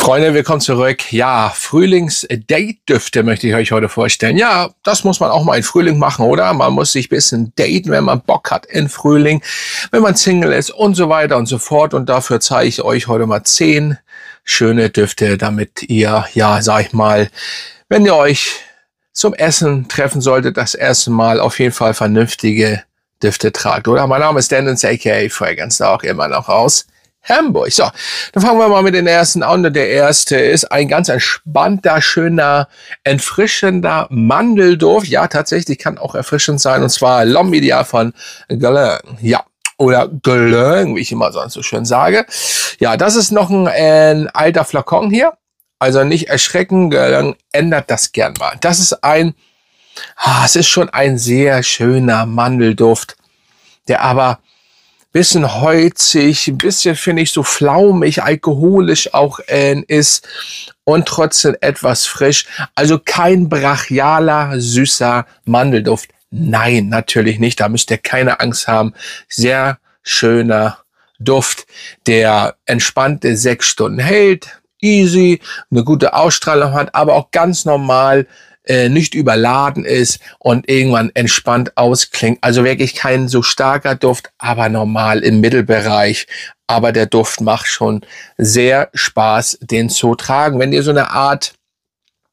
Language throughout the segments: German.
Freunde, willkommen zurück. Ja, Frühlings-Date-Düfte möchte ich euch heute vorstellen. Ja, das muss man auch mal im Frühling machen, oder? Man muss sich ein bisschen daten, wenn man Bock hat in Frühling, wenn man Single ist und so weiter und so fort. Und dafür zeige ich euch heute mal 10 schöne Düfte, damit ihr, ja, sag ich mal, wenn ihr euch zum Essen treffen solltet, das erste Mal auf jeden Fall vernünftige Düfte tragt, oder? Mein Name ist Dennis, aka Fragrance, auch immer noch aus Hamburg. So, dann fangen wir mal mit den ersten an. Der erste ist ein ganz entspannter, schöner, erfrischender Mandelduft. Ja, tatsächlich kann auch erfrischend sein. Und zwar L'Homme Idéal von Guerlain. Ja, oder Guerlain, wie ich immer sonst so schön sage. Ja, das ist noch ein alter Flakon hier. Also nicht erschrecken, Guerlain ändert das gern mal. Das ist es ist schon ein sehr schöner Mandelduft, der aber bisschen holzig, ein bisschen, finde ich, so flaumig, alkoholisch auch ist und trotzdem etwas frisch. Also kein brachialer, süßer Mandelduft. Nein, natürlich nicht. Da müsst ihr keine Angst haben. Sehr schöner Duft, der entspannte 6 Stunden hält, easy, eine gute Ausstrahlung hat, aber auch ganz normal nicht überladen ist und irgendwann entspannt ausklingt. Also wirklich kein so starker Duft, aber normal im Mittelbereich. Aber der Duft macht schon sehr Spaß, den zu tragen. Wenn ihr so eine Art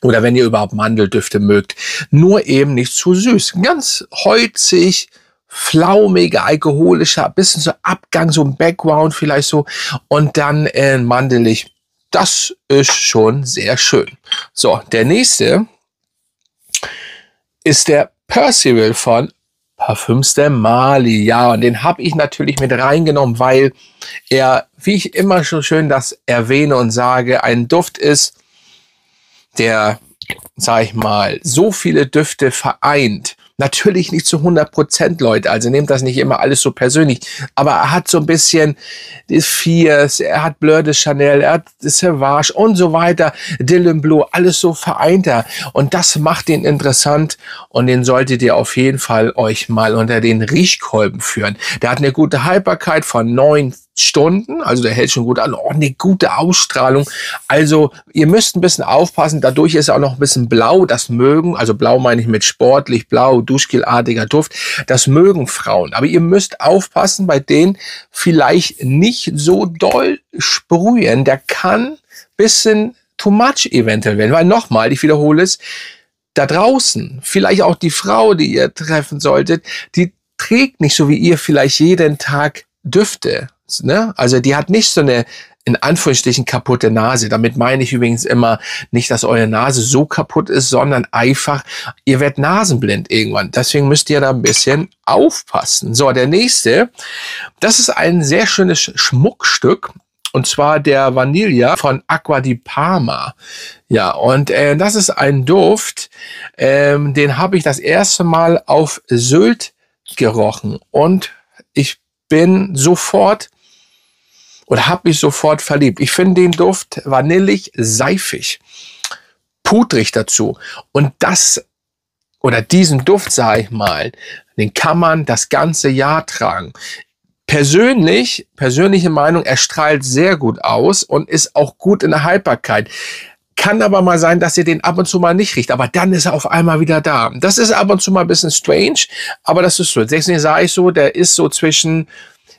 oder wenn ihr überhaupt Mandeldüfte mögt, nur eben nicht zu süß. Ganz holzig, flaumiger, alkoholischer, bisschen so Abgang, so ein Background vielleicht so und dann mandelig. Das ist schon sehr schön. So, der nächste ist der Percival von Parfums de Marly. Ja, und den habe ich natürlich mit reingenommen, weil er, wie ich immer so schön das erwähne und sage, ein Duft ist, der, sag ich mal, so viele Düfte vereint. Natürlich nicht zu 100%, Leute, also nehmt das nicht immer alles so persönlich, aber er hat so ein bisschen die Fierce, er hat Bleu de Chanel, er hat Sauvage und so weiter, Dylan Blue, alles so vereint er und das macht ihn interessant und den solltet ihr auf jeden Fall euch mal unter den Riechkolben führen. Der hat eine gute Haltbarkeit von 9 Stunden, also der hält schon gut an, oh, eine gute Ausstrahlung, also ihr müsst ein bisschen aufpassen, dadurch ist er auch noch ein bisschen blau, das mögen, also blau meine ich mit sportlich, blau, duschgelartiger Duft, das mögen Frauen, aber ihr müsst aufpassen, bei denen vielleicht nicht so doll sprühen, der kann bisschen too much eventuell werden, weil nochmal, ich wiederhole es, da draußen, vielleicht auch die Frau, die ihr treffen solltet, die trägt nicht so wie ihr vielleicht jeden Tag Düfte. Ne? Also die hat nicht so eine, in Anführungsstrichen, kaputte Nase. Damit meine ich übrigens immer nicht, dass eure Nase so kaputt ist, sondern einfach, ihr werdet nasenblind irgendwann. Deswegen müsst ihr da ein bisschen aufpassen. So, der nächste, das ist ein sehr schönes Schmuckstück. Und zwar der Vanilla von Acqua di Parma. Ja, und das ist ein Duft, den habe ich das erste Mal auf Sylt gerochen. Und ich bin sofort oder habe mich sofort verliebt. Ich finde den Duft vanillig, seifig, pudrig dazu. Und das, oder diesen Duft, sage ich mal, den kann man das ganze Jahr tragen. Persönliche Meinung, er strahlt sehr gut aus und ist auch gut in der Haltbarkeit. Kann aber mal sein, dass ihr den ab und zu mal nicht riecht, aber dann ist er auf einmal wieder da. Das ist ab und zu mal ein bisschen strange, aber das ist so. Deswegen sage ich so, der ist so zwischen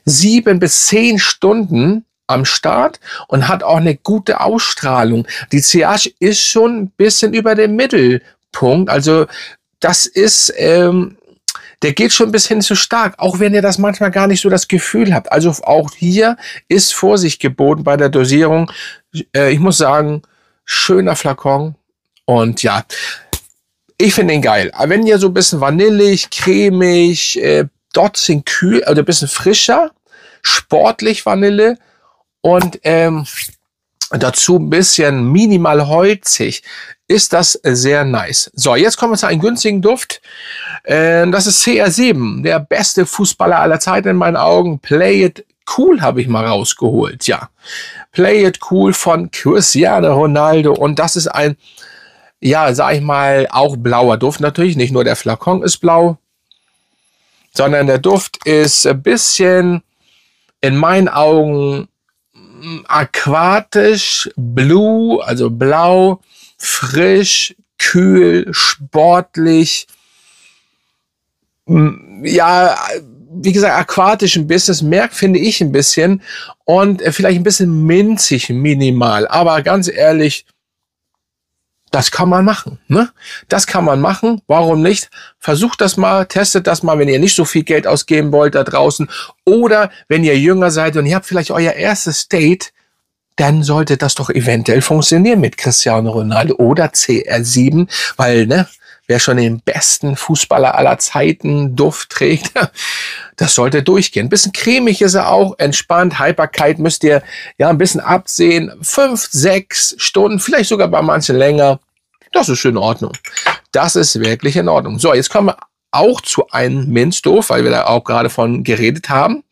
7 bis 10 Stunden am Start und hat auch eine gute Ausstrahlung. Die CH ist schon ein bisschen über dem Mittelpunkt, also das ist, der geht schon ein bisschen zu stark, auch wenn ihr das manchmal gar nicht so das Gefühl habt. Also auch hier ist Vorsicht geboten bei der Dosierung. Ich muss sagen, schöner Flakon und ja, ich finde ihn geil. Aber wenn ihr so ein bisschen vanillig, cremig, dort sind kühl, also ein bisschen frischer, sportlich Vanille und dazu ein bisschen minimal holzig, ist das sehr nice. So, jetzt kommen wir zu einem günstigen Duft. Das ist CR7, der beste Fußballer aller Zeiten in meinen Augen. Play It Cool habe ich mal rausgeholt. Ja, Play It Cool von Cristiano Ronaldo und das ist ein, ja, sag ich mal, auch blauer Duft natürlich. Nicht nur der Flakon ist blau, sondern der Duft ist ein bisschen in meinen Augen aquatisch, blue, also blau, frisch, kühl, sportlich. Ja, wie gesagt, aquatisch ein bisschen, das merkt, finde ich, ein bisschen. Und vielleicht ein bisschen minzig, minimal. Aber ganz ehrlich, das kann man machen, ne? Das kann man machen. Warum nicht? Versucht das mal, testet das mal, wenn ihr nicht so viel Geld ausgeben wollt da draußen. Oder wenn ihr jünger seid und ihr habt vielleicht euer erstes Date, dann sollte das doch eventuell funktionieren mit Cristiano Ronaldo oder CR7, weil, ne, wer schon den besten Fußballer aller Zeiten Duft trägt, das sollte durchgehen. Ein bisschen cremig ist er auch, entspannt. Haltbarkeit müsst ihr ja ein bisschen absehen. 5, 6 Stunden, vielleicht sogar bei manchen länger. Das ist in Ordnung. Das ist wirklich in Ordnung. So, jetzt kommen wir auch zu einem Minzduft, weil wir da auch gerade von geredet haben.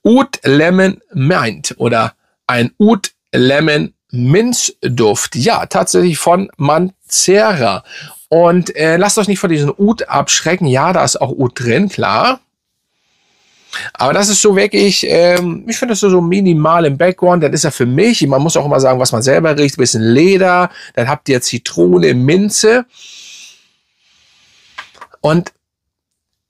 Oud Lemon Mint oder ein Oud Lemon Minzduft. Ja, tatsächlich von Mancera. Und lasst euch nicht von diesem Oud abschrecken. Ja, da ist auch Oud drin, klar. Aber das ist so wirklich, ich finde das so minimal im Background. Das ist ja für mich, man muss auch immer sagen, was man selber riecht. Ein bisschen Leder, dann habt ihr Zitrone, Minze. Und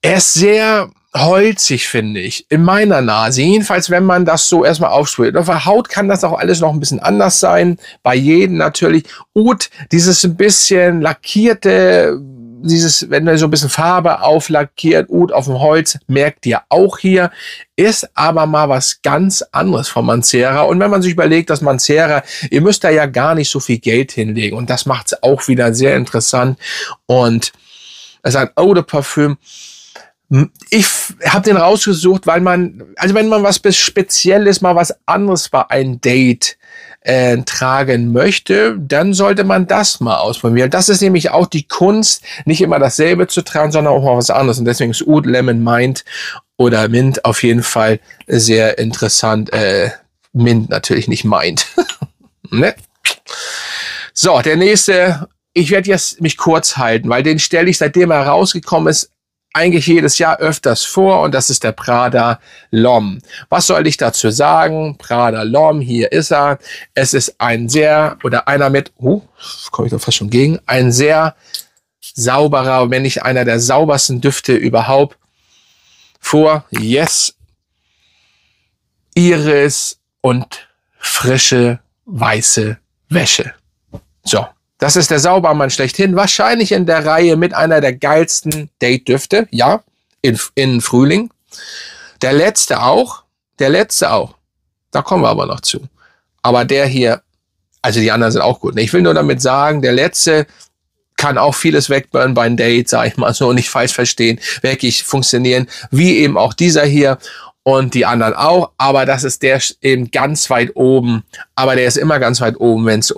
er ist sehr holzig, finde ich, in meiner Nase. Jedenfalls, wenn man das so erstmal aufsprüht. Auf der Haut kann das auch alles noch ein bisschen anders sein. Bei jedem natürlich. Oud, dieses ein bisschen lackierte, dieses, wenn er so ein bisschen Farbe auflackiert, Oud auf dem Holz, merkt ihr auch hier, ist aber mal was ganz anderes von Mancera. Und wenn man sich überlegt, dass Mancera, ihr müsst da ja gar nicht so viel Geld hinlegen. Und das macht es auch wieder sehr interessant. Und es ist ein Eau de Parfum. Ich habe den rausgesucht, weil man, also wenn man was Spezielles, mal was anderes bei einem Date tragen möchte, dann sollte man das mal ausprobieren. Das ist nämlich auch die Kunst, nicht immer dasselbe zu tragen, sondern auch mal was anderes. Und deswegen ist Oud Lemon Mint oder Mint auf jeden Fall sehr interessant. Mint natürlich nicht Mint. Ne? So, der nächste, ich werde jetzt mich kurz halten, weil den stelle ich, seitdem er rausgekommen ist, eigentlich jedes Jahr öfters vor, und das ist der Prada L'Homme. Was soll ich dazu sagen? Prada L'Homme, hier ist er. Es ist ein sehr, oder einer mit, komme ich doch fast schon gegen, ein sehr sauberer, wenn nicht einer der saubersten Düfte überhaupt vor. Yes. Iris und frische, weiße Wäsche. So. Das ist der Saubermann schlechthin. Wahrscheinlich in der Reihe mit einer der geilsten Date-Düfte. Ja, in Frühling. Der letzte auch. Der letzte auch. Da kommen wir aber noch zu. Aber der hier, also die anderen sind auch gut. Ich will nur damit sagen, der letzte kann auch vieles wegbören beim Date, sag ich mal so, nicht falsch verstehen. Wirklich funktionieren, wie eben auch dieser hier. Und die anderen auch. Aber das ist der eben ganz weit oben. Aber der ist immer ganz weit oben, wenn es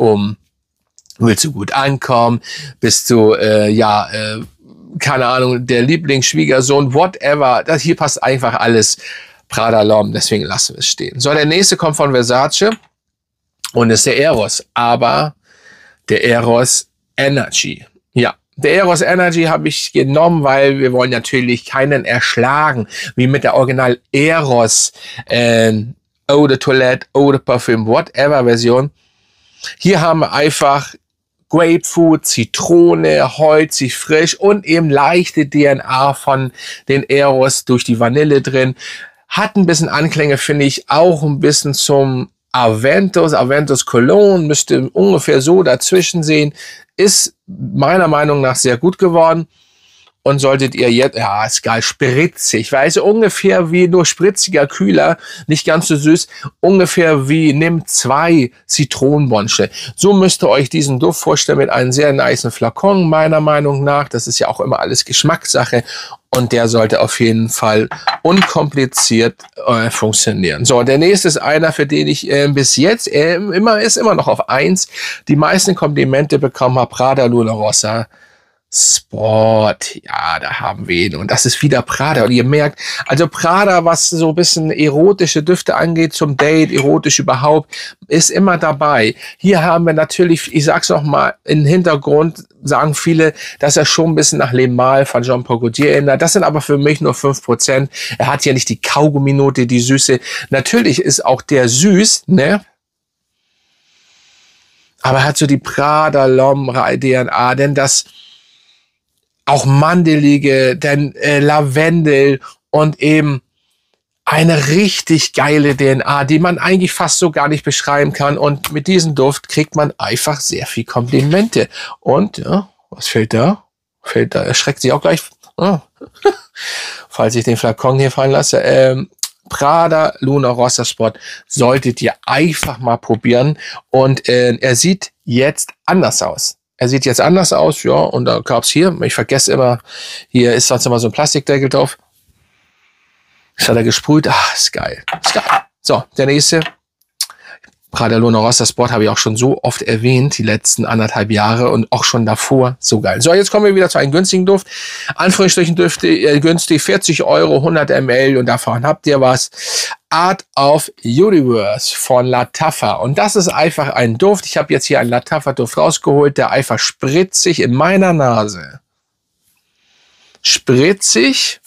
willst du gut ankommen? Bist du, keine Ahnung, der Lieblingsschwiegersohn, whatever. Das hier passt einfach alles. Prada L'Homme, deswegen lassen wir es stehen. So, der nächste kommt von Versace und ist der Eros. Aber der Eros Energy. Ja, der Eros Energy habe ich genommen, weil wir wollen natürlich keinen erschlagen, wie mit der Original Eros Eau de Toilette, Eau de Parfum, whatever Version. Hier haben wir einfach Grapefruit, Zitrone, holzig, frisch und eben leichte DNA von den Eros durch die Vanille drin. Hat ein bisschen Anklänge, finde ich, auch ein bisschen zum Aventus. Aventus Cologne müsste ungefähr so dazwischen sehen. Ist meiner Meinung nach sehr gut geworden. Und solltet ihr jetzt, ja, ist geil, spritzig, weil es ungefähr wie nur spritziger Kühler, nicht ganz so süß, ungefähr wie nimmt 2 Zitronenbonsche. So müsst ihr euch diesen Duft vorstellen mit einem sehr nicen Flakon, meiner Meinung nach. Das ist ja auch immer alles Geschmackssache und der sollte auf jeden Fall unkompliziert funktionieren. So, der nächste ist einer, für den ich bis jetzt immer noch auf 1 die meisten Komplimente bekommen habe, Prada Luna Rossa. Sport, ja, da haben wir ihn. Und das ist wieder Prada. Und ihr merkt, also Prada, was so ein bisschen erotische Düfte angeht, zum Date, erotisch überhaupt, ist immer dabei. Hier haben wir natürlich, ich sag's noch mal, im Hintergrund sagen viele, dass er schon ein bisschen nach Le Mal von Jean-Paul Gaultier erinnert. Das sind aber für mich nur 5%. Er hat ja nicht die Kaugumminote, die Süße. Natürlich ist auch der süß, ne? Aber er hat so die Prada L'Homme DNA, denn das auch mandelige, denn Lavendel und eben eine richtig geile DNA, die man eigentlich fast so gar nicht beschreiben kann. Und mit diesem Duft kriegt man einfach sehr viel Komplimente. Und, ja, was fällt da? Erschreckt sich auch gleich. Oh. Falls ich den Flakon hier fallen lasse. Prada Luna Rossa Sport solltet ihr einfach mal probieren. Und er sieht jetzt anders aus. Er sieht jetzt anders aus, ja, und da gab's hier, ich vergesse immer, hier ist sonst immer so ein Plastikdeckel drauf. Das hat er gesprüht. Ah, ist geil. Ist geil. So, der nächste. Prada Luna Rossa Sport habe ich auch schon so oft erwähnt, die letzten 1,5 Jahre und auch schon davor. So geil. So, jetzt kommen wir wieder zu einem günstigen Duft. Anführungsstrichen Düfte, günstig, 40 Euro, 100 ml und davon habt ihr was. Art of Universe von Lattafa. Und das ist einfach ein Duft. Ich habe jetzt hier einen Lattafa-Duft rausgeholt, der einfach spritzig in meiner Nase. Spritzig,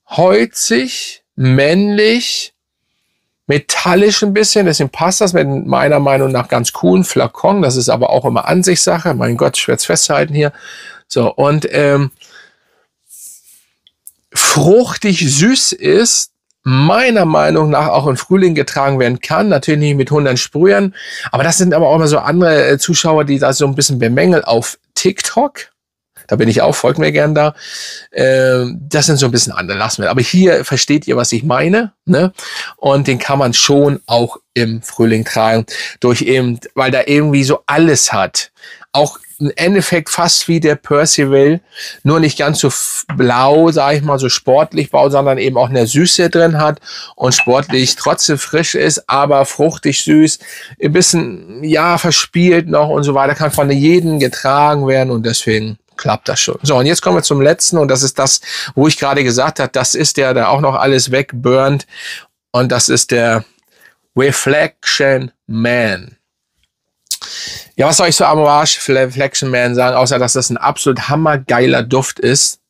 holzig, männlich, metallisch ein bisschen, deswegen passt das mit meiner Meinung nach ganz coolen Flakon. Das ist aber auch immer Ansichtssache. Mein Gott, ich werde es festhalten hier. So, und fruchtig süß ist, meiner Meinung nach auch im Frühling getragen werden kann. Natürlich nicht mit 100 Sprühern, aber das sind aber auch immer so andere Zuschauer, die da so ein bisschen bemängeln auf TikTok. Da bin ich auch, folgt mir gern da. Das sind so ein bisschen andere, lassen wir. Aber hier versteht ihr, was ich meine, ne? Und den kann man schon auch im Frühling tragen, durch eben, weil da irgendwie so alles hat. Auch im Endeffekt fast wie der Percival, nur nicht ganz so blau, sage ich mal, so sportlich blau, sondern eben auch eine Süße drin hat und sportlich trotzdem frisch ist, aber fruchtig süß, ein bisschen, ja, verspielt noch und so weiter, kann von jedem getragen werden und deswegen klappt das schon. So, und jetzt kommen wir zum letzten und das ist das, wo ich gerade gesagt habe, das ist der, der auch noch alles wegburnt und das ist der Reflection Man. Ja, was soll ich zu Amouage Reflection Man sagen, außer dass das ein absolut hammergeiler Duft ist.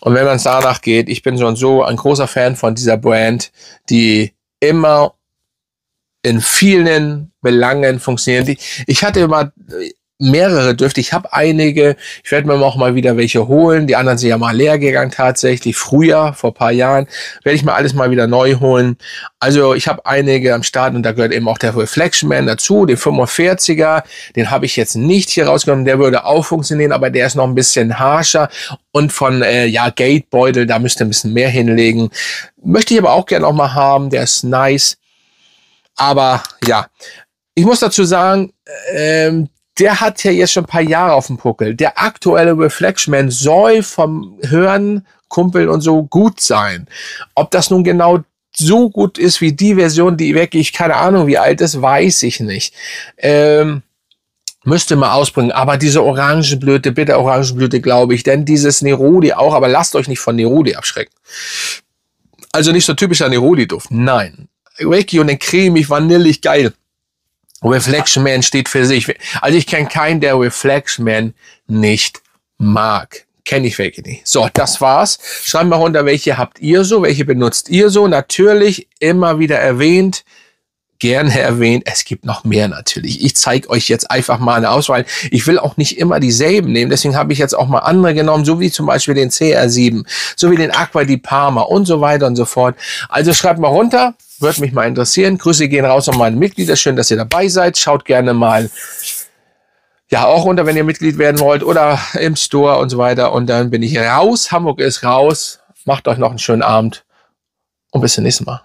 Und wenn man es danach geht, ich bin schon so ein großer Fan von dieser Brand, die immer in vielen Belangen funktionieren. Ich hatte immer mehrere Düfte. Ich habe einige. Ich werde mir auch mal wieder welche holen. Die anderen sind ja mal leer gegangen tatsächlich. Früher, vor ein paar Jahren, werde ich mir alles mal wieder neu holen. Also ich habe einige am Start und da gehört eben auch der Reflection Man dazu, den 45er. Den habe ich jetzt nicht hier rausgenommen. Der würde auch funktionieren, aber der ist noch ein bisschen harscher. Und von ja, Gatebeutel, da müsst ihr ein bisschen mehr hinlegen. Möchte ich aber auch gerne auch mal haben. Der ist nice. Aber ja, ich muss dazu sagen, der hat ja jetzt schon ein paar Jahre auf dem Puckel. Der aktuelle Reflection Man soll vom Hören, Kumpel und so gut sein. Ob das nun genau so gut ist wie die Version, die wirklich, keine Ahnung wie alt ist, weiß ich nicht. Müsste mal ausbringen. Aber diese Orangenblüte, bitte Orangenblüte, glaube ich. Denn dieses Neroli auch, aber lasst euch nicht von Neroli abschrecken. Also nicht so typischer Neroli-Duft. Nein. Wirklich und den cremig, vanillig, geil. Reflection Man steht für sich. Also ich kenne keinen, der Reflection Man nicht mag. Kenne ich welche nicht. So, das war's. Schreibt mal runter, welche habt ihr so, welche benutzt ihr so. Natürlich immer wieder erwähnt, gerne erwähnt. Es gibt noch mehr natürlich. Ich zeige euch jetzt einfach mal eine Auswahl. Ich will auch nicht immer dieselben nehmen. Deswegen habe ich jetzt auch mal andere genommen, so wie zum Beispiel den CR7, so wie den Acqua di Parma und so weiter und so fort. Also schreibt mal runter. Würde mich mal interessieren. Grüße gehen raus an meine Mitglieder. Schön, dass ihr dabei seid. Schaut gerne mal ja auch runter, wenn ihr Mitglied werden wollt oder im Store und so weiter. Und dann bin ich raus. Hamburg ist raus. Macht euch noch einen schönen Abend und bis zum nächsten Mal.